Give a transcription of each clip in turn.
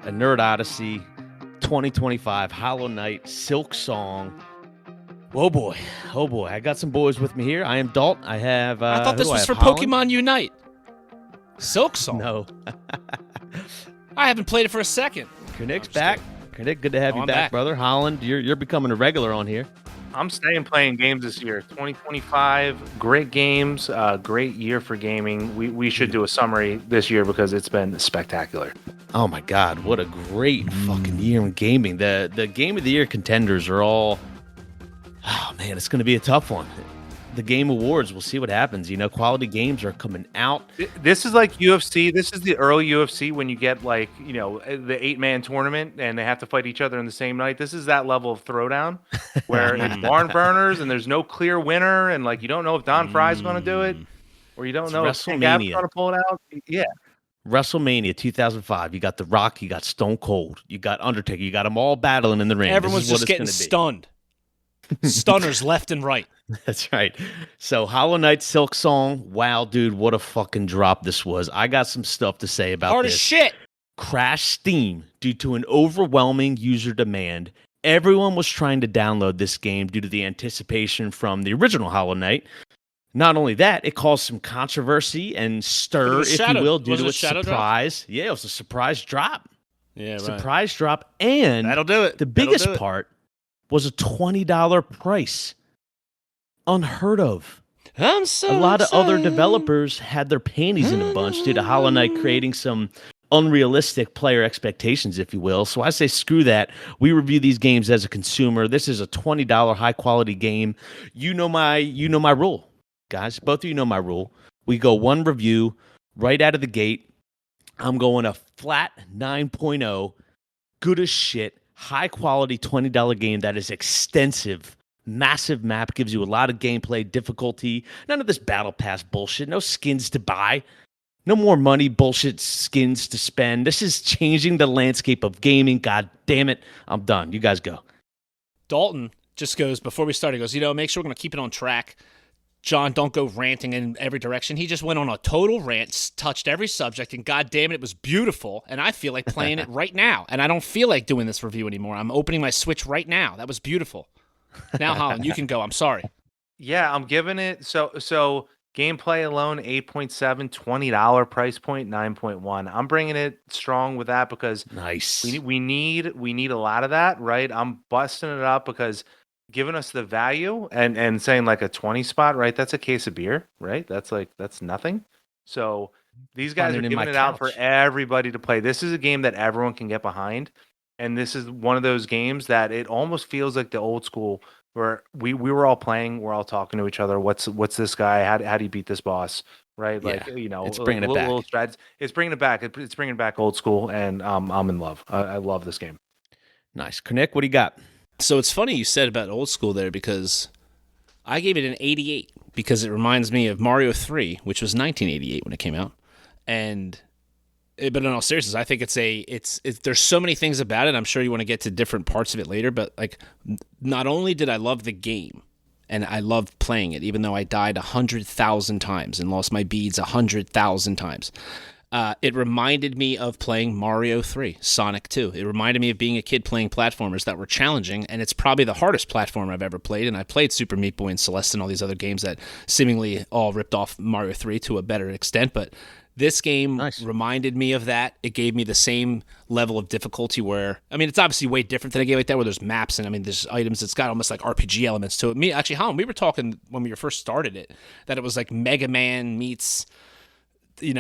A Nerd Odyssey 2025 Hollow Knight Silksong. Oh boy, I got some boys with me here. I am Dalt. I have I thought this was for Holland? Pokemon Unite. Silksong. No. I haven't played it for a second. Nick's back. Nick, good to have you back, brother. Holland, you're becoming a regular on here. I'm staying playing games this year. 2025, great games, great year for gaming. We should do a summary this year because it's been spectacular. Oh my God, what a great fucking year in gaming. The Game of the Year contenders are all, oh man, it's going to be a tough one. The Game Awards, we'll see what happens. You know, quality games are coming out. This is like UFC. This is the early UFC when you get like, you know, the 8-man tournament and they have to fight each other in the same night. This is that level of throwdown where it's barn burners and there's no clear winner. And like, you don't know if Don Fry's going to do it or you don't know if Gab's going to pull it out. Yeah. WrestleMania 2005. You got The Rock, you got Stone Cold, you got Undertaker, you got them all battling in the ring. Everyone's just getting stunned. Stunners left and right. That's right. So Hollow Knight Silksong. Wow, dude, what a fucking drop this was. I got some stuff to say about Hard this. as shit. Crashed Steam due to an overwhelming user demand. Everyone was trying to download this game due to the anticipation from the original Hollow Knight. Not only that, it caused some controversy and stir, if you will, due to its surprise. Yeah, it was a surprise drop. Yeah, surprise drop. And that'll do it. The biggest part was a $20 price. Unheard of. I'm so a lot excited. of other developers had their panties in a bunch due to Hollow Knight creating some unrealistic player expectations, if you will. So I say screw that. We review these games as a consumer. This is a $20 high quality game. You know my rule, guys. Both of you know my rule. We go one review right out of the gate. I'm going a flat 9.0, good as shit, high quality $20 game that is extensive. Massive map, gives you a lot of gameplay difficulty. None of this battle pass bullshit. No skins to buy. No more money bullshit skins to spend. This is changing the landscape of gaming. God damn it. I'm done. You guys go. Dalton just goes, before we start, he goes, make sure we're going to keep it on track. John, don't go ranting in every direction. He just went on a total rant, touched every subject, and God damn it was beautiful. And I feel like playing it right now. And I don't feel like doing this review anymore. I'm opening my Switch right now. That was beautiful. Now, Holland, you can go. I'm sorry. Yeah, I'm giving it so gameplay alone 8.7, $20 price point 9.1. I'm bringing it strong with that because nice. We need a lot of that, right? I'm busting it up because giving us the value and saying like a 20 spot, right? That's a case of beer, right? That's nothing. So these guys are giving it out for everybody to play. This is a game that everyone can get behind. And this is one of those games that it almost feels like the old school where we were all playing, we're all talking to each other. What's this guy? How do you beat this boss? Right? Yeah, like, it's bringing it back. It's bringing it back. It's bringing back old school, and I'm in love. I love this game. Nice. Connect, what do you got? So it's funny you said about old school there because I gave it an 88 because it reminds me of Mario 3, which was 1988 when it came out. But in all seriousness, I think it's there's so many things about it. I'm sure you want to get to different parts of it later, but like, not only did I love the game and I loved playing it, even though I died 100,000 times and lost my beads 100,000 times, it reminded me of playing Mario 3, Sonic 2. It reminded me of being a kid playing platformers that were challenging, and it's probably the hardest platform I've ever played. And I played Super Meat Boy and Celeste and all these other games that seemingly all ripped off Mario 3 to a better extent, but this game reminded me of that. It gave me the same level of difficulty where, it's obviously way different than a game like that where there's maps and, there's items. It's got almost like RPG elements to it. Actually, Holland, we were talking when we first started it that it was like Mega Man meets,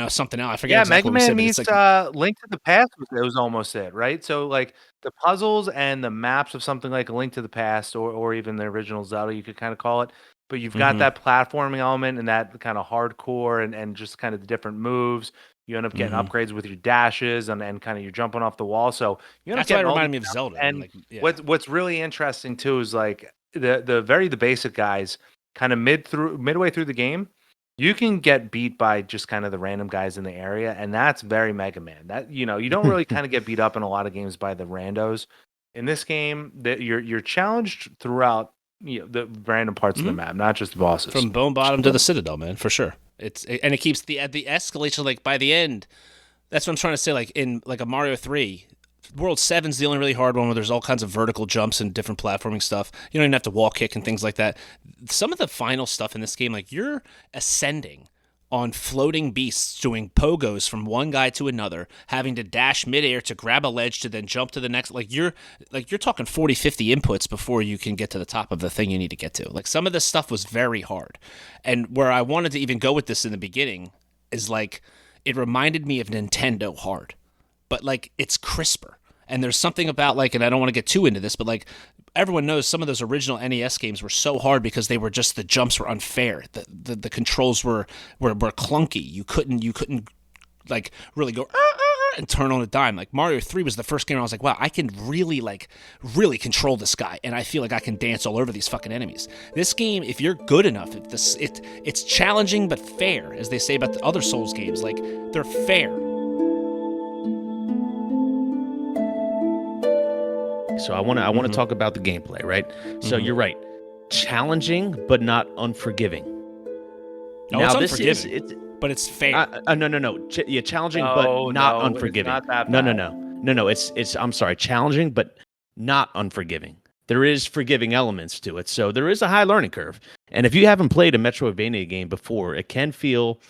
something else. I forget exactly Mega what Man we meets like, Link to the Past. It was almost it, right? So like the puzzles and the maps of something like a Link to the Past or even the original Zelda, you could kind of call it. But you've got that platforming element and that kind of hardcore and just kind of the different moves. You end up getting upgrades with your dashes and kind of you're jumping off the wall. So you end up getting why it reminded me of Zelda. And what's really interesting too is like the basic guys kind of midway through the game, you can get beat by just kind of the random guys in the area, and that's very Mega Man. That you don't really kind of get beat up in a lot of games by the randos. In this game, that you're challenged throughout the random parts of the map, not just the bosses. From Bone Bottom to the Citadel, man, for sure. It keeps the escalation, like by the end. That's what I'm trying to say. Like in like a Mario 3, World 7's the only really hard one where there's all kinds of vertical jumps and different platforming stuff. You don't even have to wall kick and things like that. Some of the final stuff in this game, like you're ascending on floating beasts, doing pogos from one guy to another, having to dash midair to grab a ledge to then jump to the next. Like you're talking 40, 50 inputs before you can get to the top of the thing you need to get to. Like some of this stuff was very hard. And where I wanted to even go with this in the beginning is like it reminded me of Nintendo hard, but like it's crisper. And there's something about like, and I don't want to get too into this, but like everyone knows some of those original NES games were so hard because they were just, the jumps were unfair. The controls were clunky. You couldn't like really go and turn on a dime. Like Mario 3 was the first game where I was like, wow, I can really control this guy, and I feel like I can dance all over these fucking enemies. This game, if you're good enough, it's challenging but fair, as they say about the other Souls games. Like they're fair. So I want to talk about the gameplay, right? So you're right, challenging but not unforgiving. No, now it's unforgiving, but it's fair. No. Yeah, challenging but not unforgiving. It's not that No. It's I'm sorry, challenging but not unforgiving. There is forgiving elements to it, so there is a high learning curve. And if you haven't played a Metroidvania game before, it can feel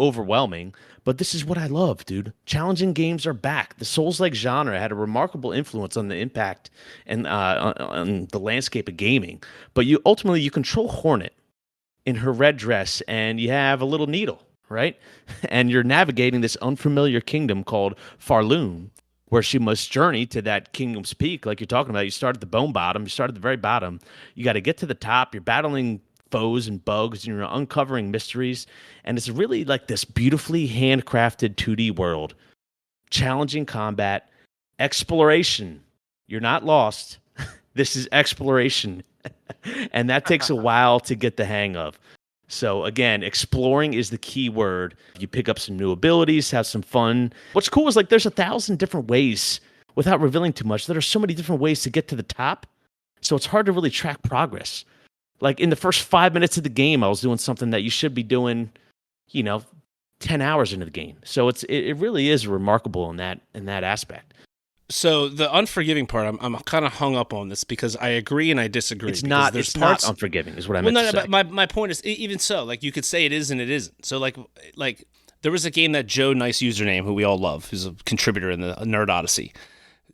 overwhelming, but this is what I love, dude. Challenging games are back. The Souls-like genre had a remarkable influence on the impact and on the landscape of gaming. But you control Hornet in her red dress, and you have a little needle, right? And you're navigating this unfamiliar kingdom called Farloon, where she must journey to that kingdom's peak, like you're talking about. You start at the bone bottom, you start at the very bottom. You got to get to the top. You're battling foes and bugs, and you're uncovering mysteries, and it's really like this beautifully handcrafted 2D world. Challenging combat, exploration. You're not lost. This is exploration, and that takes a while to get the hang of. So again, exploring is the key word. You pick up some new abilities, have some fun. What's cool is like there's 1,000 different ways, without revealing too much, there are so many different ways to get to the top, so it's hard to really track progress. Like in the first 5 minutes of the game, I was doing something that you should be doing, 10 hours into the game. So it really is remarkable in that aspect. So the unforgiving part, I'm kind of hung up on this because I agree and I disagree. It's not unforgiving, is what I meant to say. My point is, even so, like you could say it is and it isn't. So like there was a game that Joe, nice username, who we all love, who's a contributor in the Nerd Odyssey.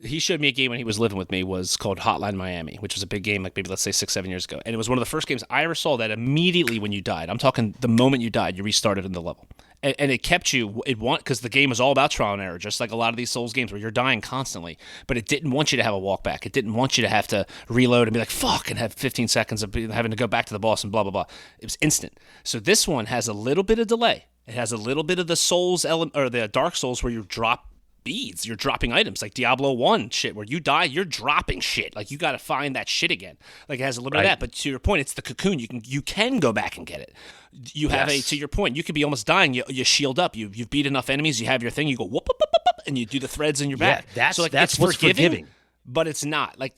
He showed me a game when he was living with me, was called Hotline Miami, which was a big game, like maybe let's say 6-7 years ago. And it was one of the first games I ever saw that immediately when you died, I'm talking the moment you died, you restarted in the level. And it kept you, because the game was all about trial and error, just like a lot of these Souls games where you're dying constantly. But it didn't want you to have a walk back. It didn't want you to have to reload and be like, fuck, and have 15 seconds of having to go back to the boss and blah, blah, blah. It was instant. So this one has a little bit of delay. It has a little bit of the Souls element, or the Dark Souls, where you drop beads, you're dropping items like Diablo 1 shit, where you die, you're dropping shit. Like you got to find that shit again. Like it has a little bit of that, but to your point, it's the cocoon. You can go back and get it. You have to your point, you could be almost dying. You shield up. You've beat enough enemies. You have your thing. You go whoop, whoop, whoop, whoop, and you do the threads in your back. That's it's what's forgiving, but it's not. Like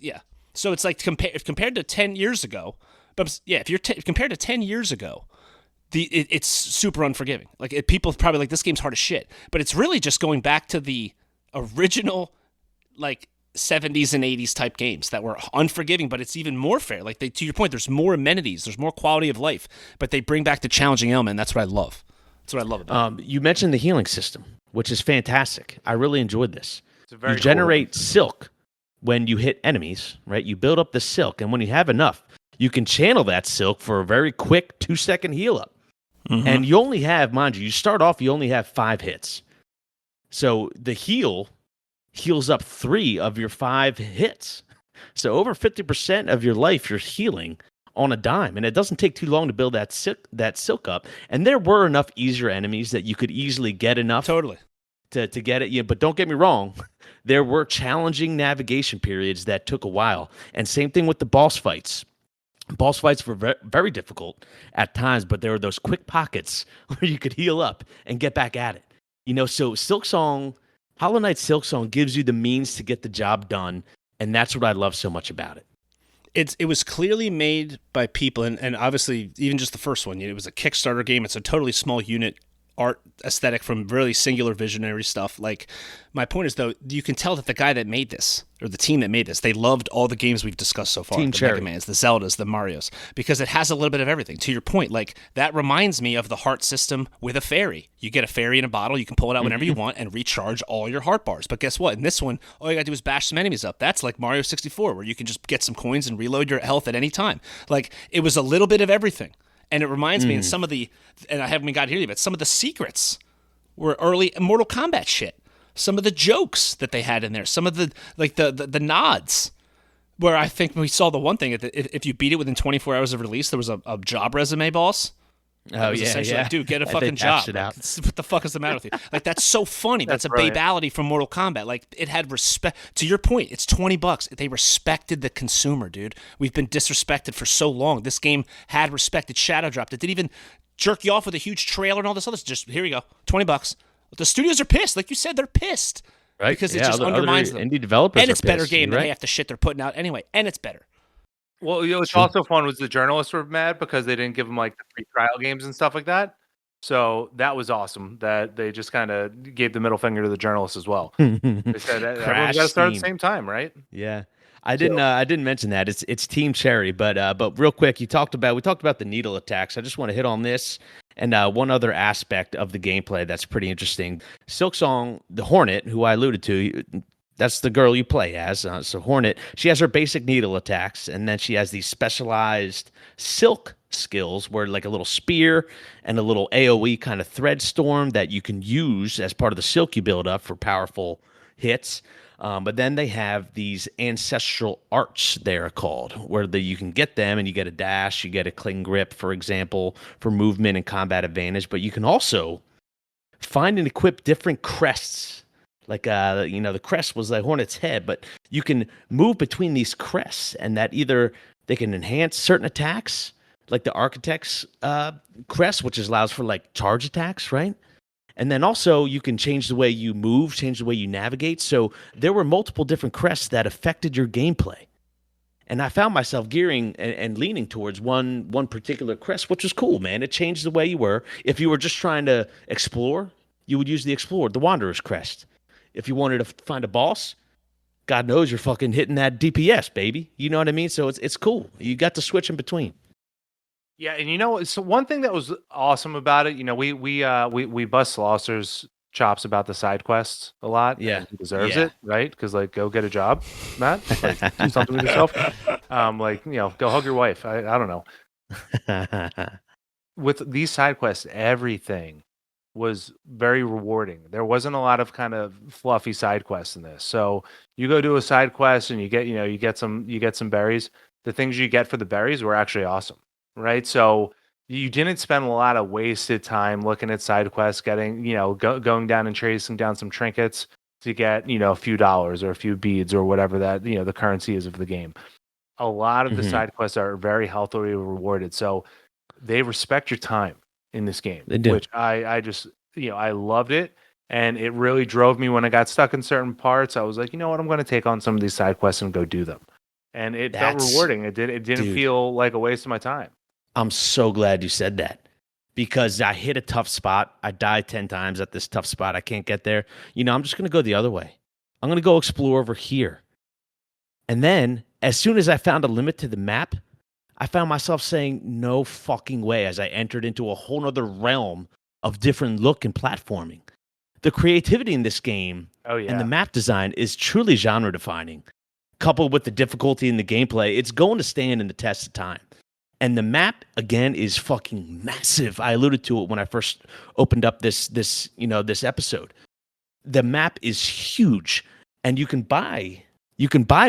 So it's like compared to 10 years ago. But if you're compared to 10 years ago. It's super unforgiving. Like people probably like, this game's hard as shit, but it's really just going back to the original like 70s and 80s type games that were unforgiving, but it's even more fair. Like to your point, there's more amenities, there's more quality of life, but they bring back the challenging element. That's what I love. That's what I love about it. You mentioned the healing system, which is fantastic. I really enjoyed this. You generate silk when you hit enemies, right? You build up the silk, and when you have enough, you can channel that silk for a very quick 2-second heal up. Mm-hmm. And you only have, mind you start off, you only have 5 hits. So the heal heals up 3 of your 5 hits. So over 50% of your life you're healing on a dime. And it doesn't take too long to build that silk up. And there were enough easier enemies that you could easily get enough to get it. Yeah, but don't get me wrong. There were challenging navigation periods that took a while. And same thing with the boss fights. Boss fights were very, very difficult at times, but there were those quick pockets where you could heal up and get back at it. So Silksong, Hollow Knight Silksong gives you the means to get the job done, and that's what I love so much about it. It was clearly made by people, and obviously even just the first one, it was a Kickstarter game. It's a totally small unit art aesthetic from really singular visionary stuff. Like, my point is, though, you can tell that the guy that made this, or the team that made this, they loved all the games we've discussed so far. Team the Cherry. Mega Mans, the Zeldas, the Marios, because it has a little bit of everything. To your point, like, that reminds me of the heart system with a fairy. You get a fairy in a bottle, you can pull it out whenever you want and recharge all your heart bars. But guess what? In this one, all you gotta do is bash some enemies up. That's like Mario 64, where you can just get some coins and reload your health at any time. Like, it was a little bit of everything. And it reminds me, in some of the, and I haven't got here yet, but some of the secrets were early Mortal Kombat shit. Some of the jokes that they had in there, some of the like the nods, where I think we saw the one thing, if you beat it within 24 hours of release, there was a job resume boss. Oh yeah, Like, dude, get a They fucking patched job. it out. Like, what the fuck is the matter with you? Like, that's so funny. That's a brilliant. babality from Mortal Kombat. Like, it had respect. To your point, it's $20. They respected the consumer, dude. We've been disrespected for so long. This game had respected Shadow Drop. That didn't even jerk you off with a huge trailer and all this other stuff. Just, here you go, $20. The studios are pissed. Like you said, they're pissed. Right? Because it Yeah, just other undermines them. indie developers And are it's better pissed, game than right? half the shit they're putting out anyway. And it's better. Well, what's also fun was the journalists were mad because they didn't give them like the free trial games and stuff like that. So that was awesome that they just kind of gave the middle finger to the journalists as well. They said everyone's got to start at the same time, right? Yeah. I didn't mention that. It's Team Cherry, but real quick, we talked about the needle attacks. I just want to hit on this and one other aspect of the gameplay that's pretty interesting. Silksong, the Hornet, who I alluded to, that's the girl you play as. So Hornet, she has her basic needle attacks, and then she has these specialized silk skills where like a little spear and a little AoE kind of thread storm that you can use as part of the silk you build up for powerful hits. But then they have these ancestral arts, they're called, where you can get them and you get a dash, you get a cling grip, for example, for movement and combat advantage. But you can also find and equip different crests. Like, the crest was like Hornet's head, but you can move between these crests, and that either they can enhance certain attacks, like the Architect's crest, which allows for like charge attacks, right? And then also you can change the way you move, change the way you navigate. So there were multiple different crests that affected your gameplay. And I found myself gearing and leaning towards one particular crest, which was cool, man. It changed the way you were. If you were just trying to explore, you would use the Explorer, the Wanderer's crest. If you wanted to find a boss, God knows you're fucking hitting that DPS, baby. You know what I mean? So it's cool. You got to switch in between. Yeah, and so one thing that was awesome about it, we bust Slaucer's chops about the side quests a lot. Yeah. And he deserves Yeah. it, right? Because like, go get a job, Matt. Like, do something with yourself. Go hug your wife. I don't know. With these side quests, everything was very rewarding. There wasn't a lot of kind of fluffy side quests in this. So you go do a side quest and you get some berries. The things you get for the berries were actually awesome. Right, so you didn't spend a lot of wasted time looking at side quests, getting going down and tracing down some trinkets to get a few dollars or a few beads or whatever that the currency is of the game. A lot of the side quests are very healthily rewarded, so they respect your time in this game. They do. Which I just I loved it, and it really drove me when I got stuck in certain parts. I was like, you know what, I'm going to take on some of these side quests and go do them, and it felt rewarding. It didn't feel like a waste of my time. I'm so glad you said that, because I hit a tough spot. I died 10 times at this tough spot. I can't get there. I'm just going to go the other way. I'm going to go explore over here. And then as soon as I found a limit to the map, I found myself saying, no fucking way, as I entered into a whole nother realm of different look and platforming. The creativity in this game and the map design is truly genre defining. Coupled with the difficulty in the gameplay, it's going to stand in the test of time. And the map, again, is fucking massive. I alluded to it when I first opened up this episode. The map is huge, and you can buy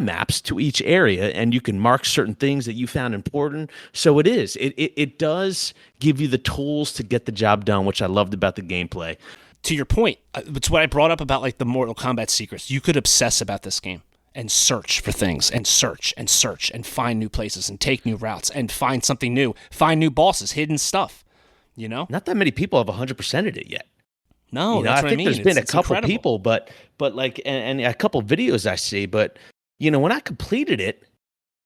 maps to each area, and you can mark certain things that you found important. So it does give you the tools to get the job done, which I loved about the gameplay. To your point, it's what I brought up about like the Mortal Kombat secrets. You could obsess about this game and search for things and search and find new places and take new routes and find something new, find new bosses, hidden stuff, Not that many people have 100%ed it yet. No, that's what I mean. There's been a couple incredible. people, but like, and a couple videos I see, but when I completed it,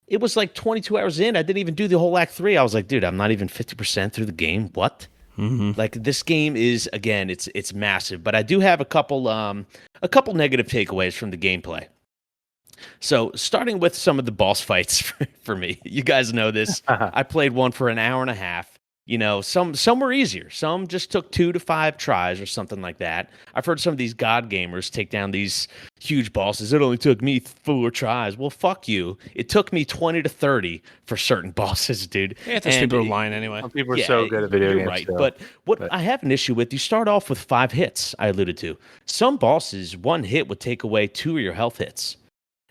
it was like 22 hours in. I didn't even do the whole Act 3. I was like, dude, I'm not even 50% through the game. What? Like this game is, again, it's massive, but I do have a couple negative takeaways from the gameplay. So starting with some of the boss fights for me, you guys know this. I played one for an hour and a half. Some were easier. Some just took 2 to 5 tries or something like that. I've heard some of these god gamers take down these huge bosses. It only took me 4 tries. Well, fuck you. It took me 20 to 30 for certain bosses, dude. Yeah, those people are lying anyway. Some people are so good at video games. Right. Still. But what I have an issue with, you start off with 5 hits, I alluded to. Some bosses, 1 hit would take away 2 of your health hits.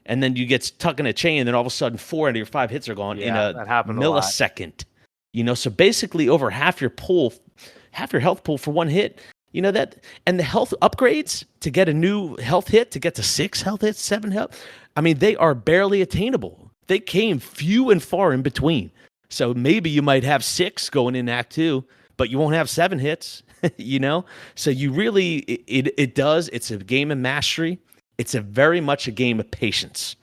And then you get stuck in a chain, and then all of a sudden 4 out of your 5 hits are gone in a millisecond. So basically over half your health pool for 1 hit. That, and the health upgrades to get a new health hit, to get to 6 health hits, 7 health. I mean, they are barely attainable. They came few and far in between. So maybe you might have 6 going in Act 2, but you won't have 7 hits, So you really, it's a game of mastery. It's very much a game of patience.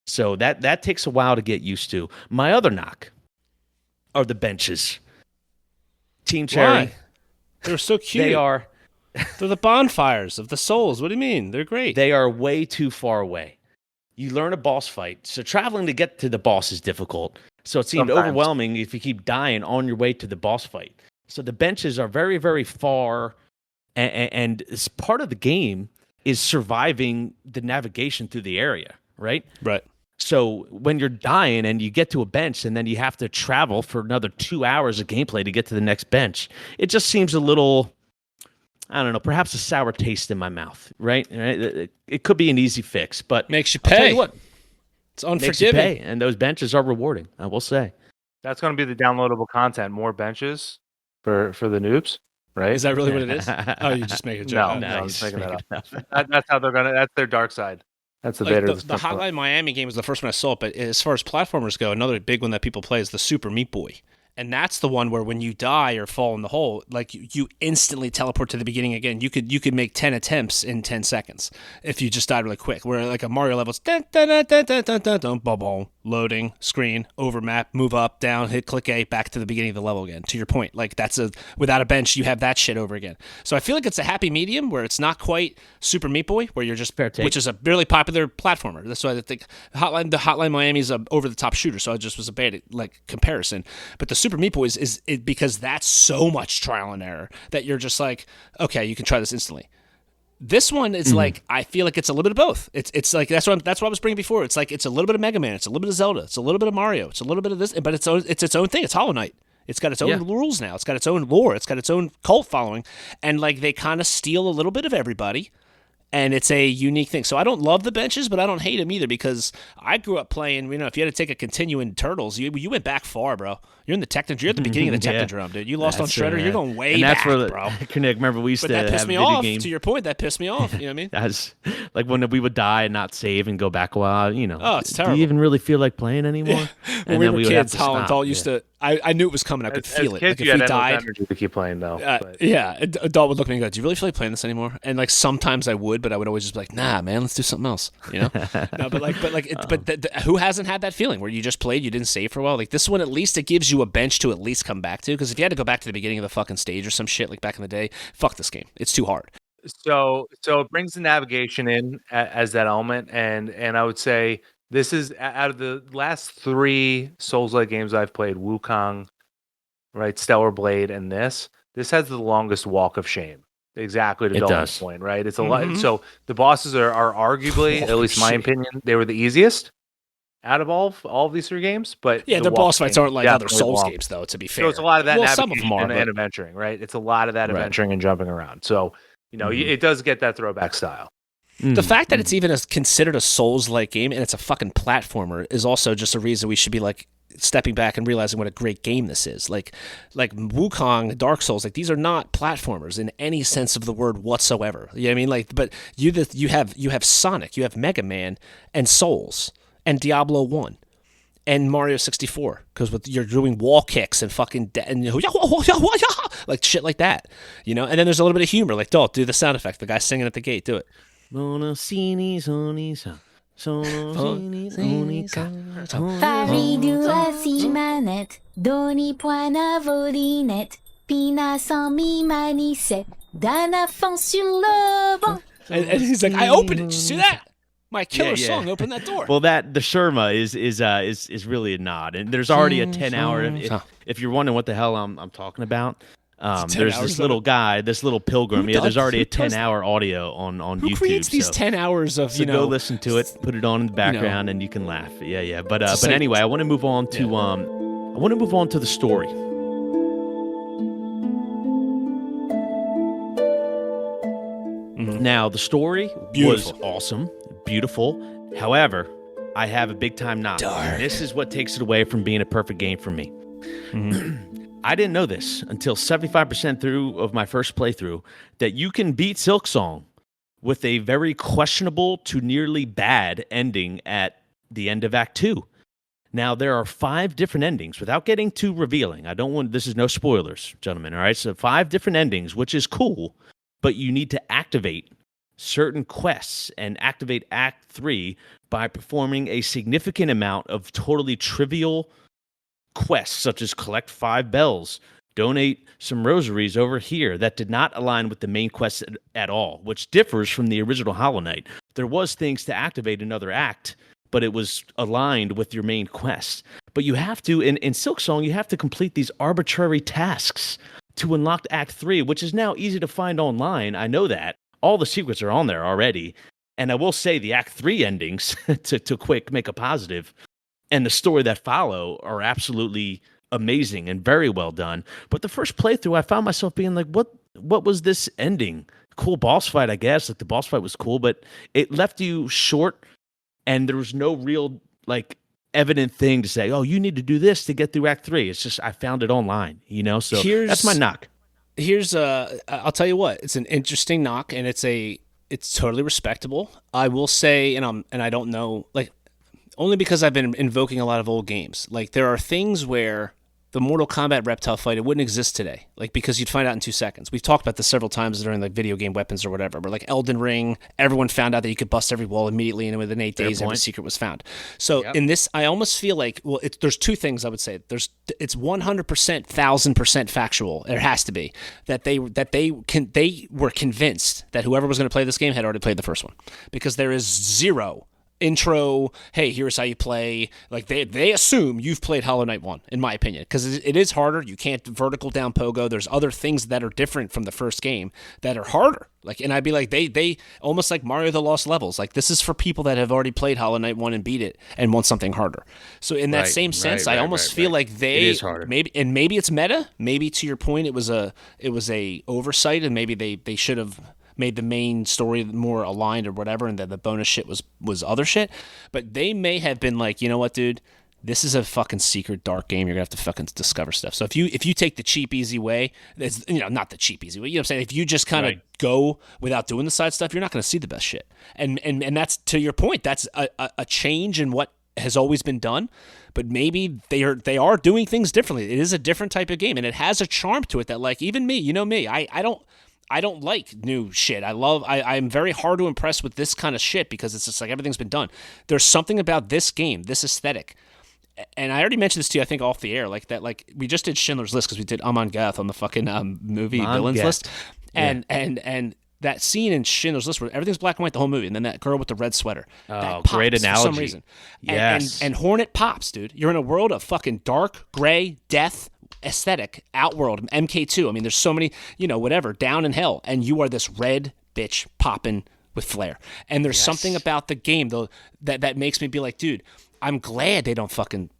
So that takes a while to get used to. My other knock are the benches. Team Cherry. Why? They're so cute. They're the bonfires of the souls. What do you mean? They're great. They are way too far away. You learn a boss fight. So traveling to get to the boss is difficult. So it seemed overwhelming if you keep dying on your way to the boss fight. So the benches are very, very far. And it's part of the game is surviving the navigation through the area, right? Right. So when you're dying and you get to a bench and then you have to travel for another 2 hours of gameplay to get to the next bench, it just seems a little, I don't know, perhaps a sour taste in my mouth, right? It could be an easy fix, but makes you I'll pay. tell you what, it's unforgiving. Makes you pay, and those benches are rewarding, I will say. That's going to be the downloadable content, more benches for the noobs. Right? Is that really what it is? Oh, you just make a joke. No, I'm just making that up. That's how they're gonna. That's their dark side. That's the beta. The Hotline Miami game was the first one I saw, but as far as platformers go, another big one that people play is the Super Meat Boy. And that's the one where when you die or fall in the hole, like you instantly teleport to the beginning again. You could make 10 attempts in 10 seconds if you just died really quick. Where like a Mario level's loading screen, over map, move up, down, hit click A, back to the beginning of the level again. To your point, like without a bench, you have that shit over again. So I feel like it's a happy medium where it's not quite Super Meat Boy, where you're just which is a really popular platformer. That's why I think the Hotline Miami is a over the top shooter. So it just was a bad comparison, but the Super Meat Boy is because that's so much trial and error that you're just like, okay, you can try this instantly. This one is like, I feel like it's a little bit of both. It's like that's what I was bringing before. It's like it's a little bit of Mega Man, it's a little bit of Zelda, it's a little bit of Mario, it's a little bit of this, but it's its own thing. It's Hollow Knight. It's got its own rules now. It's got its own lore. It's got its own cult following, and like they kind of steal a little bit of everybody. And it's a unique thing. So I don't love the benches, but I don't hate them either because I grew up playing, if you had to take a continue in Turtles, you went back far, bro. You're in the Technodrome. You're at the beginning of the Technodrome, dude. You lost on Shredder. You're going way back, bro. Remember, we used to have pissed me off. To your point, that pissed me off. You know what I mean? That's like when we would die and not save and go back a while, Oh, it's terrible. Do you even really feel like playing anymore? When we were kids, Holland used to... I knew it was coming. I could feel it. Kids, like you if had we died, energy to keep playing though. Yeah, adult would look at me and go, "Do you really feel like playing this anymore?" And like sometimes I would, but I would always just be like, "Nah, man, let's do something else." No, who hasn't had that feeling where you just played, you didn't save for a while? Like this one, at least it gives you a bench to at least come back to. Because if you had to go back to the beginning of the fucking stage or some shit like back in the day, fuck this game. It's too hard. So it brings the navigation in as that element, and I would say this is out of the last 3 Souls-like games I've played, Wukong, right, Stellar Blade, and this has the longest walk of shame. Exactly to Dalton's point, right? It's a lot. So the bosses are arguably, at least my opinion, they were the easiest out of all of these 3 games. But the boss fights aren't like other Souls games, though. To be fair, so it's a lot of that some of them are, and adventuring, right? It's a lot of that adventuring and jumping around. So it does get that throwback style. The fact that it's even considered a Souls-like game and it's a fucking platformer is also just a reason we should be like stepping back and realizing what a great game this is. Like Wukong, Dark Souls, like these are not platformers in any sense of the word whatsoever. You know what I mean? Like, but you have Sonic, you have Mega Man, and Souls, and Diablo 1. And Mario 64, because you're doing wall kicks and fucking like shit like that, And then there's a little bit of humor, like do the sound effect, the guy singing at the gate, do it. Pina sans mi c'est d'un enfant sur le banc. And he's like, I opened it. Did you see that? My killer song opened that door. Well, the Sherma is really a nod, and there's already a 10-hour. If you're wondering what the hell I'm talking about, there's this little guy, this little pilgrim. There's already a 10-hour audio on Who YouTube. creates these 10 hours of, go listen to it, put it on in the background, and you can laugh. Yeah. But anyway, I want to move on to the story. Now, the story was awesome, beautiful. However, I have a big time knock. And this is what takes it away from being a perfect game for me. I didn't know this until 75% through of my first playthrough, that you can beat Silksong with a very questionable to nearly bad ending at the end of Act 2. Now, there are 5 different endings. Without getting too revealing, this is no spoilers, gentlemen, all right? So 5 different endings, which is cool, but you need to activate certain quests and activate Act 3 by performing a significant amount of totally trivial quests, such as collect 5 bells, donate some rosaries over here, that did not align with the main quest at all, which differs from the original Hollow Knight. There was things to activate another act, but it was aligned with your main quest. But you have to, in Silksong, you have to complete these arbitrary tasks to unlock Act 3, which is now easy to find online. I know that. All the secrets are on there already. And I will say the Act 3 endings, to quick make a positive, and the story that follow are absolutely amazing and very well done. But the first playthrough, I found myself being like, what was this ending? Cool boss fight, I guess. Like, the boss fight was cool, but it left you short, and there was no real, like, evident thing to say, oh, you need to do this to get through Act 3. It's just, I found it online, so that's my knock. I'll tell you what, it's an interesting knock, and it's totally respectable. I will say, and I don't know, like, only because I've been invoking a lot of old games. Like, there are things where the Mortal Kombat reptile fight, it wouldn't exist today. Like, because you'd find out in 2 seconds. We've talked about this several times during, like, video game weapons or whatever. But, like, Elden Ring, everyone found out that you could bust every wall immediately, and within 8 days, every secret was found. So in this, I almost feel like, well, there's 2 things I would say. It's 100%, 1,000% factual. There has to be that they were convinced that whoever was going to play this game had already played the first one, because there is zero intro, hey, here's how you play. Like, they assume you've played Hollow Knight 1, in my opinion, because it is harder. You can't vertical down pogo. There's other things that are different from the first game that are harder. Like, and I'd be like, they almost like Mario the Lost Levels. Like, this is for people that have already played Hollow Knight 1 and beat it and want something harder. So in that same sense, I almost feel like it is harder. Maybe it's meta. Maybe, to your point, it was a oversight, and maybe they should have made the main story more aligned or whatever, and that the bonus shit was other shit. But they may have been like, you know what, dude, this is a fucking secret dark game. You're gonna have to fucking discover stuff. So if you take the cheap easy way, it's, not the cheap easy way. You know what I'm saying? If you just kind of go without doing the side stuff, you're not gonna see the best shit. And that's, to your point, that's a change in what has always been done. But maybe they are doing things differently. It is a different type of game, and it has a charm to it that, like, even me, I don't like new shit. I'm very hard to impress with this kind of shit, because it's just like everything's been done. There's something about this game, this aesthetic. And I already mentioned this to you, I think, off the air, like that, like, we just did Schindler's List because we did Amon Gath on the fucking movie villains list. And that scene in Schindler's List where everything's black and white the whole movie, and then that girl with the red sweater. Oh, great analogy. For some reason. Yes. And Hornet pops, dude. You're in a world of fucking dark, gray, death, aesthetic, Outworld, MK2. I mean, there's so many, whatever, down in hell, and you are this red bitch popping with flair. And there's something about the game, though, that makes me be like, dude, I'm glad they don't fucking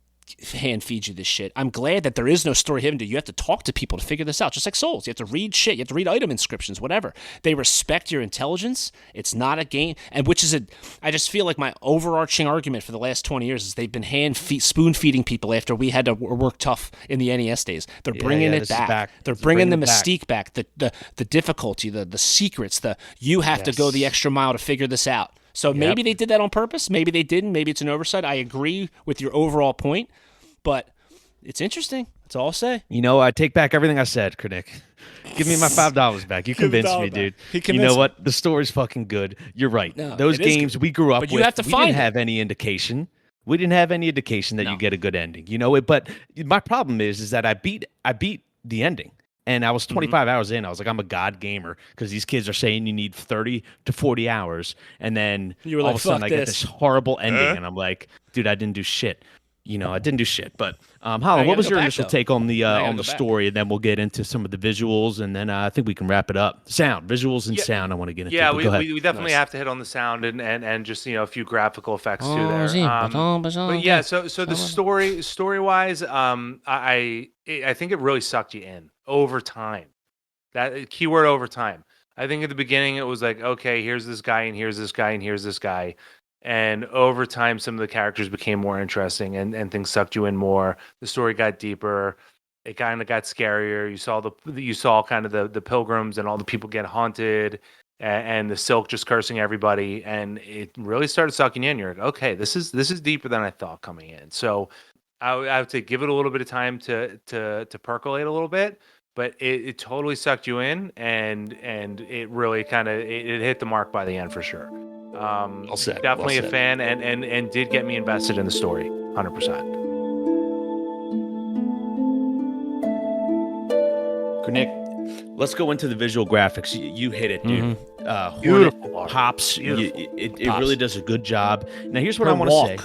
hand feed you this shit. I'm glad that there is no story hidden to you. You have to talk to people to figure this out, just like Souls. You have to read shit. You have to read item inscriptions, whatever. They respect your intelligence. It's not a game, and I just feel like my overarching argument for the last 20 years is they've been spoon feeding people after we had to work tough in the NES days. They're bringing it back. They're bringing the mystique back, the difficulty, the secrets. You have to go the extra mile to figure this out. So maybe they did that on purpose. Maybe they didn't. Maybe it's an oversight. I agree with your overall point, but it's interesting. That's all I'll say. I take back everything I said, Krennic. Give me my $5 back. You convinced me, dude. You know what? The story's fucking good. You're right. No, those games we grew up with, we didn't have any indication. We didn't have any indication that you get a good ending. But my problem is that I beat the ending. And I was 25 hours in. I was like, I'm a god gamer because these kids are saying you need 30 to 40 hours. And then You were all like, of a sudden "Fuck I get this." this horrible ending. And I'm like, dude, I didn't do shit. I didn't do shit. But Holland, you what gotta was go your back, initial though. take on the Now you gotta go back. story? And then we'll get into some of the visuals. And then I think we can wrap it up. Sound, visuals and Yeah. sound I want to get into. Yeah, But go ahead. we definitely Nice. have to hit on the sound and just a few graphical effects too there. But But yeah, so the story wise, I think it really sucked you in over time. That keyword over time. I think at the beginning it was like, okay, here's this guy and here's this guy and here's this guy. And over time, some of the characters became more interesting and things sucked you in more. The story got deeper. It kind of got scarier. You saw kind of the pilgrims and all the people get haunted and the Silk just cursing everybody. And it really started sucking you in. You're like, okay, this is deeper than I thought coming in. So I would say give it a little bit of time to percolate a little bit. But it totally sucked you in, and it really kind of it hit the mark by the end for sure. Well said. Definitely Well a said. fan, and did get me invested in the story, 100%. Nick, let's go into the visual graphics. You hit it, dude. Hornet Beautiful art. pops. Beautiful. It Pops. really does a good job. Now, here's what Her I want to say. walk,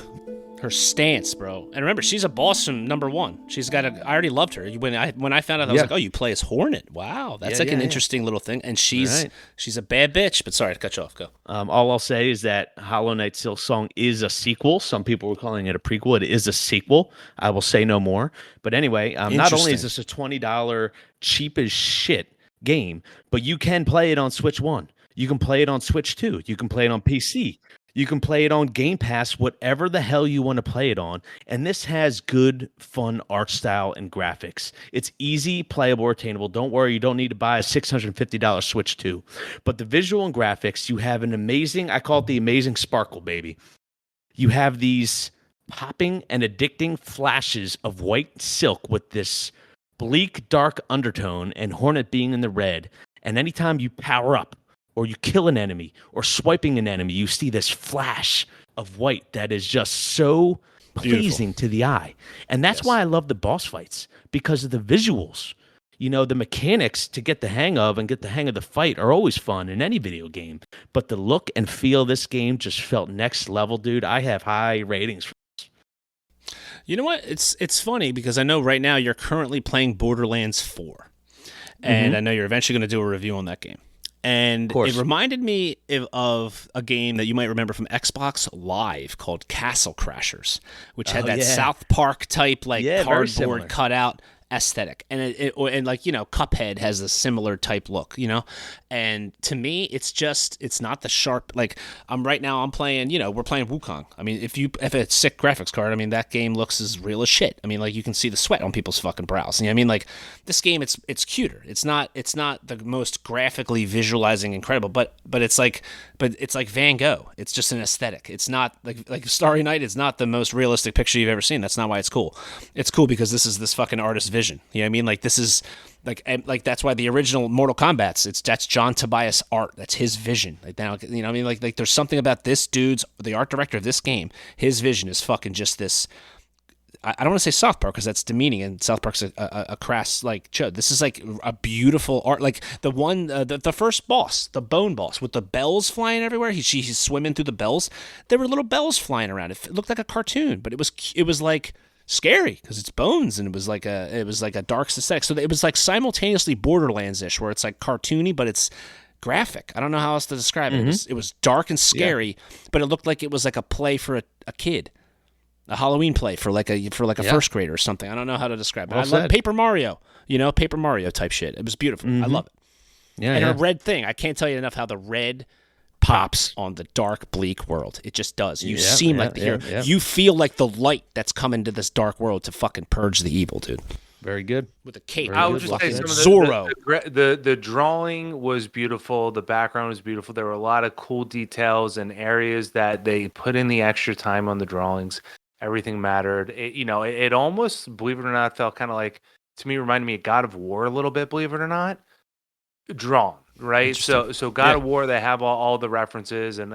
her stance, bro. And remember, she's a boss from number one. She's got I already loved her. When I found out, I was Yeah. like, oh, you play as Hornet. Wow, that's Yeah, like an yeah. interesting little thing. And she's Right. she's a bad bitch. But sorry to cut you off. Go. All I'll say is that Hollow Knight Silksong is a sequel. Some people were calling it a prequel. It is a sequel. I will say no more. But anyway, not only is this a $20 cheap as shit game, but you can play it on Switch 1. You can play it on Switch 2. You can play it on PC. You can play it on Game Pass, whatever the hell you want to play it on. And this has good, fun art style and graphics. It's easy, playable, attainable. Don't worry, you don't need to buy a $650 Switch 2. But the visual and graphics, you have an amazing, I call it the amazing sparkle, baby. You have these popping and addicting flashes of white silk with this bleak, dark undertone and Hornet being in the red. And anytime you power up, or you kill an enemy, or swiping an enemy, you see this flash of white that is just so pleasing to the eye. And that's why I love the boss fights, because of the visuals. The mechanics to get the hang of and get the hang of the fight are always fun in any video game. But the look and feel of this game just felt next level, dude. I have high ratings for You know what? It's funny because I know right now you're currently playing Borderlands 4. And I know you're eventually going to do a review on that game. And it reminded me of a game that you might remember from Xbox Live called Castle Crashers, which had that South Park type very similar. cardboard cutout aesthetic. And Cuphead has a similar type look, And to me, it's not the sharp, I'm playing, we're playing Wukong. I mean, if it's a sick graphics card, I mean, that game looks as real as shit. I mean, you can see the sweat on people's fucking brows. I mean, this game, it's cuter. It's not the most graphically visualizing incredible, but it's like Van Gogh. It's just an aesthetic. It's not like Starry Night is not the most realistic picture you've ever seen. That's not why it's cool. It's cool because this is this fucking artist's vision. You know what I mean? This is that's why the original Mortal Kombat's that's John Tobias art. That's his vision. There's something about this dude's, the art director of this game. His vision is fucking just this. I don't want to say South Park because that's demeaning, and South Park's a crass chud. This is a beautiful art, the one, the first boss, the bone boss with the bells flying everywhere. He's swimming through the bells. There were little bells flying around. It looked like a cartoon, but it was scary because it's bones, and it was like a dark aesthetic. So it was simultaneously Borderlands-ish, where it's cartoony, but it's graphic. I don't know how else to describe it. It was dark and scary, but it looked like it was a play for a kid. A Halloween play for a first grader or something. I don't know how to describe it. I love Paper Mario, Paper Mario type shit. It was beautiful. I love it. Yeah, and a red thing. I can't tell you enough how the red pops on the dark, bleak world. It just does. You seem like the hero. You feel like the light that's coming to this dark world to fucking purge the evil, dude. Very good. With a cape. I would just say some of Zorro. The drawing was beautiful. The background was beautiful. There were a lot of cool details and areas that they put in the extra time on the drawings. Everything mattered. It almost, believe it or not, felt kind of to me, reminded me of God of War a little bit, believe it or not. Drawn, right? So God of War, they have all the references and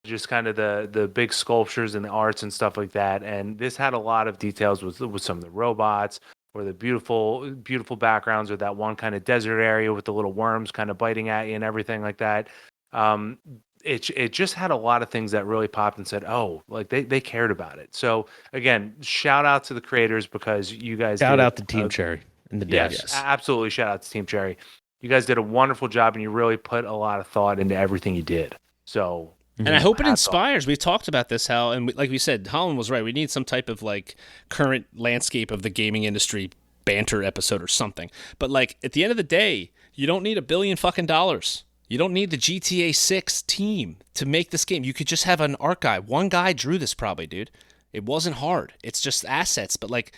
just kind of the big sculptures and the arts and stuff like that. And this had a lot of details with some of the robots, or the beautiful backgrounds, or that one kind of desert area with the little worms kind of biting at you and everything like that. It just had a lot of things that really popped and said, oh, like they cared about it. So again, shout out to the creators, because you guys Shout out to Team Cherry and the devs. Yes, absolutely. Shout out to Team Cherry. You guys did a wonderful job, and you really put a lot of thought into everything you did. So, and I hope it inspires. We've talked about this, Hal, and like we said, Holland was right. We need some type of like current landscape of the gaming industry banter episode or something. But like at the end of the day, you don't need $1 billion fucking dollars. You don't need the GTA 6 team to make this game. You could just have an art guy. One guy drew this probably, dude. It wasn't hard. It's just assets. But like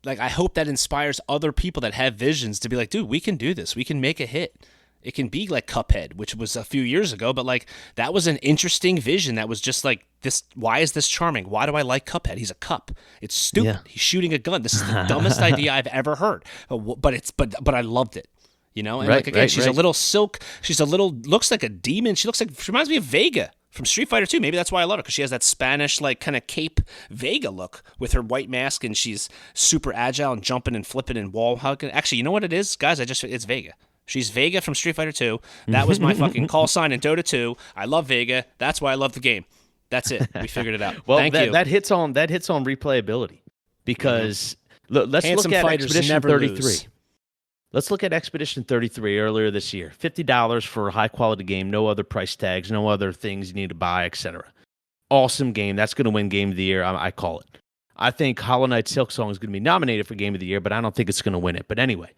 I hope that inspires other people that have visions to be like, dude, we can do this. We can make a hit. It can be like Cuphead, which was a few years ago, but like that was an interesting vision that was just like this. Why is this charming? Why do I like Cuphead? He's a cup. It's stupid. Yeah. He's shooting a gun. This is the dumbest idea I've ever heard. But I loved it. You know, and like again, she's a little silk. She's a little looks like a demon. She reminds me of Vega from Street Fighter 2. Maybe that's why I love her, because she has that Spanish like kind of cape Vega look with her white mask, and she's super agile and jumping and flipping and wall hugging. Actually, you know what it is, guys? It's Vega. She's Vega from Street Fighter 2. That was my fucking call sign in Dota 2. I love Vega. That's why I love the game. That's it. We figured it out. Well, Thank you. That hits on replayability, because let's Handsome look at fighters Expedition never 33. lose. Let's look at Expedition 33 earlier this year. $50 for a high-quality game, no other price tags, no other things you need to buy, etc. Awesome game. That's going to win Game of the Year. I call it. I think Hollow Knight Silksong is going to be nominated for Game of the Year, but I don't think it's going to win it. But anyway,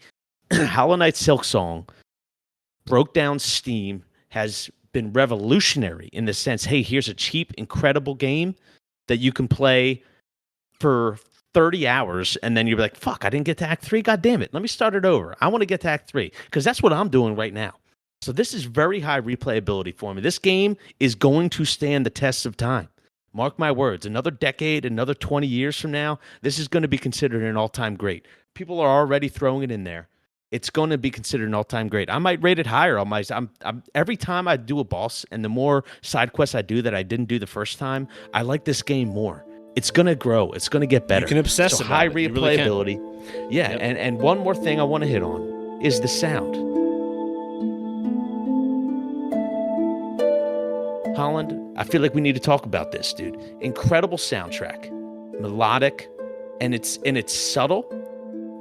Hollow Knight Silksong broke down Steam, has been revolutionary in the sense, hey, here's a cheap, incredible game that you can play for 30 hours, and then you're like, fuck, I didn't get to Act 3. God damn it. Let me start it over. I want to get to Act 3, because that's what I'm doing right now. So this is very high replayability for me. This game is going to stand the test of time. Mark my words. Another decade, another 20 years from now, this is going to be considered an all-time great. People are already throwing it in there. It's going to be considered an all-time great. I might rate it higher on my. Every time I do a boss, and the more side quests I do that I didn't do the first time, I like this game more. It's going to grow. It's going to get better. You can obsess so about high it. You replayability. Really yeah, yep. and one more thing I want to hit on is the sound. Holland, I feel like we need to talk about this, dude. Incredible soundtrack, melodic, and it's subtle,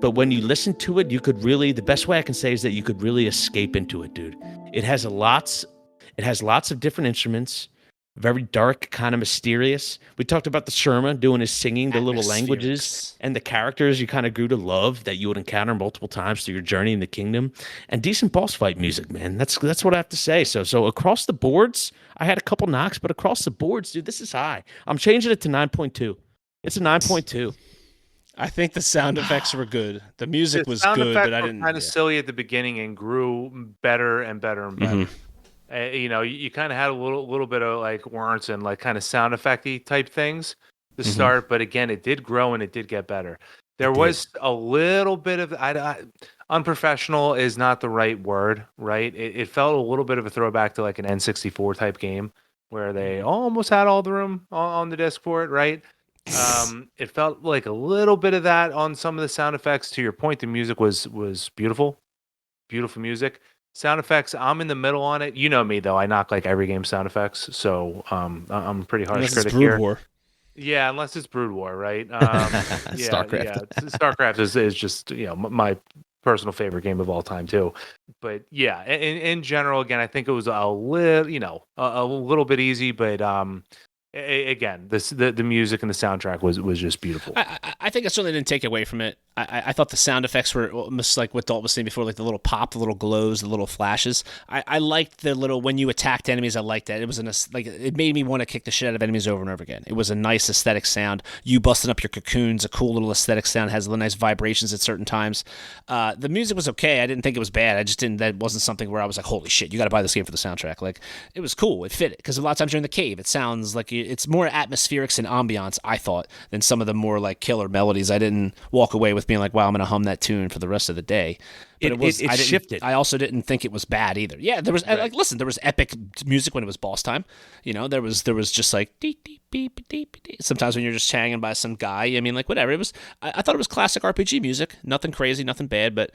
but when you listen to it, you could really, the best way I can say is that you could really escape into it, dude. It has lots of different instruments. Very dark, kind of mysterious. We talked about the Sherma doing his singing, the little languages, and the characters you kind of grew to love that you would encounter multiple times through your journey in the kingdom, and decent boss fight music, man. That's what I have to say. So across the boards, I had a couple knocks, but across the boards, dude, this is high. I'm changing it to 9.2. It's a 9.2. I think the sound effects were good. The music was good, but I didn't. Kind of silly at the beginning and grew better and better and better. Mm-hmm. You kind of had a little bit of like warrants and like kind of sound effecty type things to start, but again, it did grow and it did get better. There was a little bit of unprofessional is not the right word, right? It felt a little bit of a throwback to like an N64 type game where they almost had all the room on the disc for it, right? It felt like a little bit of that on some of the sound effects. To your point, the music was beautiful music. Sound effects, I'm in the middle on it. You know me, though. I knock like every game sound effects, so I'm a pretty harsh critic here. War. Yeah, unless it's Brood War, right? StarCraft. Yeah, StarCraft is just my personal favorite game of all time too. But yeah, in general, again, I think it was a little bit easy, but again, the music and the soundtrack was just beautiful. I think I certainly didn't take away from it. I thought the sound effects were almost like what Dalton was saying before, like the little pop, the little glows, the little flashes. I liked the little, when you attacked enemies, I liked that. It was it made me want to kick the shit out of enemies over and over again. It was a nice aesthetic sound. You busting up your cocoons, a cool little aesthetic sound, has little nice vibrations at certain times. The music was okay. I didn't think it was bad. That wasn't something where I was like, holy shit, you got to buy this game for the soundtrack. Like, it was cool. It fit it. Because a lot of times you're in the cave. It sounds like it's more atmospherics and ambiance, I thought, than some of the more like killer melodies. I didn't walk away with being like, wow, I'm going to hum that tune for the rest of the day. But It shifted. I also didn't think it was bad either. Yeah, there was like, listen, there was epic music when it was boss time. You know, there was just like dee, dee, beep, beep, beep. Sometimes when you're just hanging by some guy. I mean, like whatever. It was. I thought it was classic RPG music. Nothing crazy, nothing bad, but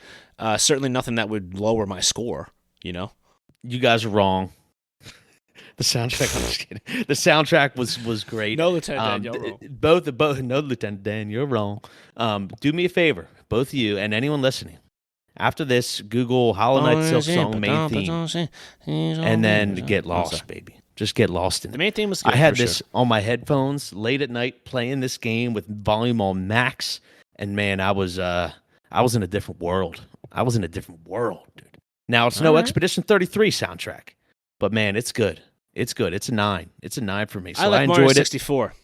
certainly nothing that would lower my score. You know, You guys are wrong. The soundtrack. I'm just kidding. The soundtrack was great. No, Lieutenant Dan, you're wrong. Both. No, Lieutenant Dan, you're wrong. Do me a favor, both of you and anyone listening. After this, Google Hollow Knight Silksong main theme, and then get lost, baby. Just get lost in it. The main theme was good. I had for this sure. on my headphones late at night playing this game with volume on max, and man, I was in a different world. I was in a different world, dude. Now it's no Expedition 33 soundtrack, but man, it's good. It's good. It's a 9. It's a 9 for me. So I like enjoyed Mario it. 64.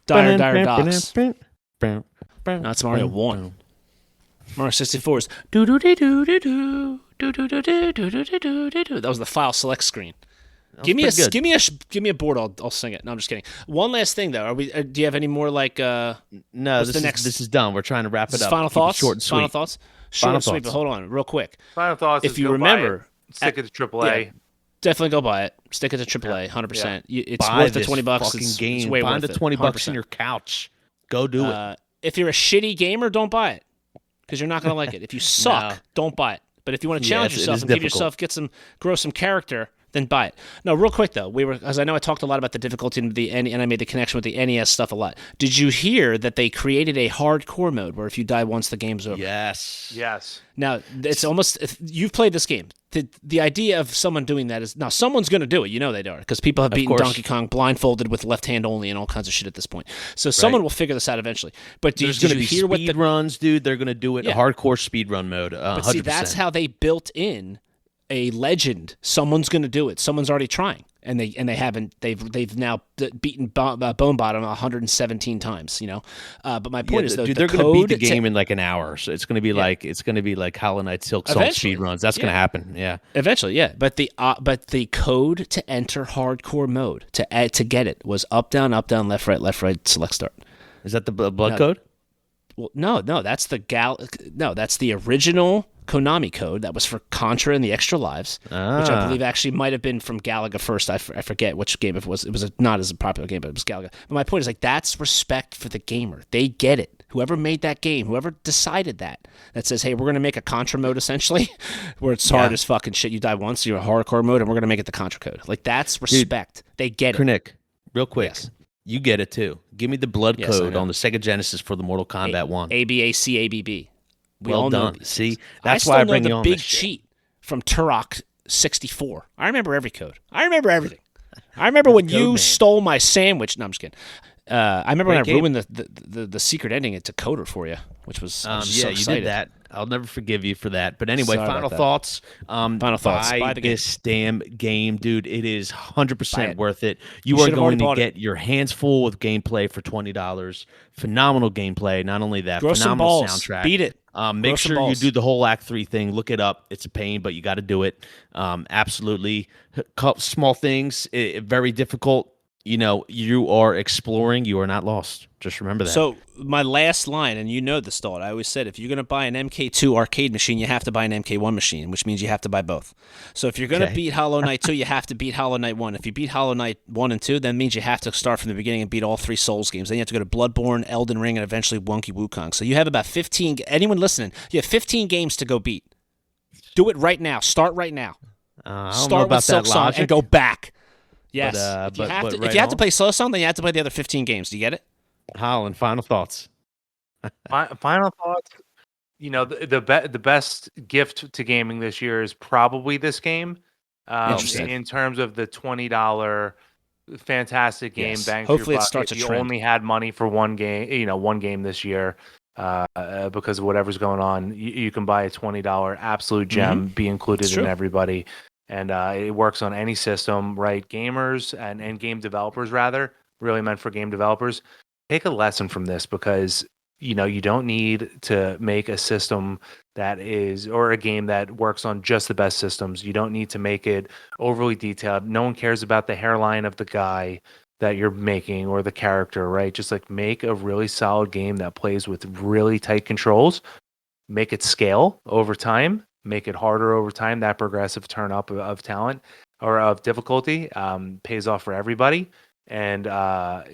Dire Docks. No, it's Mario 1. Mario 64 is do do do do do do do do do do do do do do. That was the file select screen. Give me a board. I'll sing it. No, I'm just kidding. One last thing though. Do you have any more like? No, this is done. We're trying to wrap it up. Final Keep it thoughts. short and sweet. Final thoughts. Short Final and sweet. thoughts. But hold on, real quick. Final thoughts. If is you go buy remember, it, stick it to AAA. yeah, definitely go buy it. Stick it to AAA. 100%. It's Buy worth the this $20. fucking It's game. way Find worth the it. $20 100%. in your couch. Go do it. If you're a shitty gamer, don't buy it because you're not going to like it. If you suck, No. don't buy it. But if you want to Yeah, challenge it yourself is and give difficult. yourself, grow some character, then buy it. No, real quick though, as I know I talked a lot about the difficulty in the and I made the connection with the NES stuff a lot. Did you hear that they created a hardcore mode where if you die once, the game's over? Yes. Yes. Now it's almost you've played this game. The idea of someone doing that is now someone's going to do it. You know they are because people have beaten course. Donkey Kong blindfolded with left hand only and all kinds of shit at this point. So someone will figure this out eventually. But There's did going to you be hear what speed runs, dude. They're going to do it Yeah. hardcore speed run mode. 100%. But see, that's how they built in a legend. Someone's going to do it. Someone's already trying, and they haven't. They've now beaten Bone Bottom 117 times. You know, but my point is though, dude, the they're going to code beat the game in like an hour. So it's going to be like Hollow Knight Silksong Eventually. speed runs. That's going to happen. Yeah. eventually, yeah. But the code to enter hardcore mode to get it was up down, left right, select start. Is that the blood code? Well, no, that's that's the original Konami code that was for Contra and the Extra Lives, which I believe actually might have been from Galaga first. I forget which game it was. It was not as a popular game, but it was Galaga. But my point is like that's respect for the gamer. They get it. Whoever made that game, whoever decided that says, hey, we're going to make a Contra mode essentially, where it's hard as fucking shit. You die once, you're a hardcore mode, and we're going to make it the Contra code. Like that's respect. They get it. Kernick, real quick. Yes. You get it too. Give me the blood Yes, I code know. on the Sega Genesis for the Mortal Kombat 1. ABAC ABB. We Well all know done. these See, things. that's I why I still bring know you the on big this shit. cheat from Turok 64. I remember every code. I remember everything. I remember when you man. stole my sandwich. No, I'm just kidding. I remember when I Great game. ruined the secret ending at Decoder for you, which was I was just so You excited. did that. I'll never forgive you for that. But anyway, Sorry final about that. thoughts. Final thoughts. Buy Buy the game. this damn game, dude. It is Buy 100% it. worth it. You You are should have already going to bought it. get your hands full with gameplay for $20. Phenomenal gameplay. Not only that, Grow some phenomenal balls. soundtrack. Beat it. Make Grow some sure you balls. do the whole Act 3 thing. Look it up. It's a pain, but you got to do it. Absolutely. Small things. Very difficult. You know, you are exploring. You are not lost. Just remember that. So my last line, and you know this, thought. I always said if you're going to buy an MK2 arcade machine, you have to buy an MK1 machine, which means you have to buy both. So if you're going to Okay. beat Hollow Knight 2, you have to beat Hollow Knight 1. If you beat Hollow Knight 1 and 2, that means you have to start from the beginning and beat all 3 Souls games. Then you have to go to Bloodborne, Elden Ring, and eventually Wonky Wukong. So you have about 15. Anyone listening, you have 15 games to go beat. Do it right now. Start right now. I don't know Start about with that Silksong logic. and go back. Yes. But, if you have, but to, right if you have to on. play Soulslike, then you have to play the other 15 games. Do you get it? Holland, final thoughts. Final thoughts. You know, the best gift to gaming this year is probably this game. Interesting. In terms of the $20 fantastic game, Yes. bang Hopefully for it your buck. starts If a you trend. only had money for one game this year, because of whatever's going on, you can buy a $20 absolute gem, be included It's in true. everybody, and it works on any system, right? Gamers and game developers, rather, really meant for game developers. Take a lesson from this because you don't need to make a system or a game that works on just the best systems. You don't need to make it overly detailed. No one cares about the hairline of the guy. that you're making or the character, right? Just like make a really solid game that plays with really tight controls, make it scale over time, make it harder over time. That progressive turn up of talent or of difficulty pays off for everybody. And that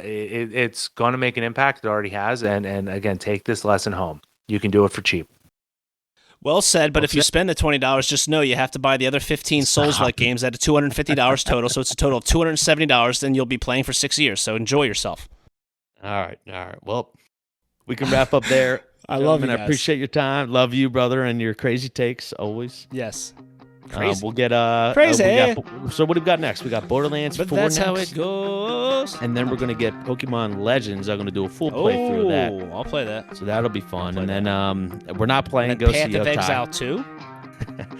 it's going to make an impact. It already has. And again, take this lesson home. You can do it for cheap. Well said, but if you spend the $20, just know you have to buy the other 15 Souls-like games at $250 total, so it's a total of $270, then you'll be playing for 6 years, so enjoy yourself. All right. Well, we can wrap up there. I love you guys. I appreciate your time. Love you, brother, and your crazy takes always. Yes. Crazy. We'll get crazy. So what do we got next? We got Borderlands 4 that's next, how it goes. and then we're gonna get Pokemon Legends. I'm gonna do a full playthrough of that. I'll play that. So that'll be fun. And then we're not playing And Ghost Path of of Exile 2.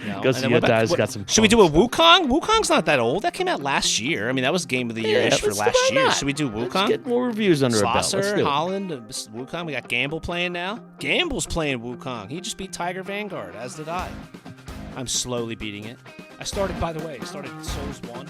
No. Ghost of Yotai's got some. Should we do a Wukong? Wukong's not that old. That came out last year. I mean, that was Game of the Year-ish for last year. Should we do Wukong? Let's get more reviews under Slosser, our belt. Let's do it. Holland, Wukong. We got Gamble playing now. Gamble's playing Wukong. He just beat Tiger Vanguard, as did I. I'm slowly beating it. By the way, I started Souls 1.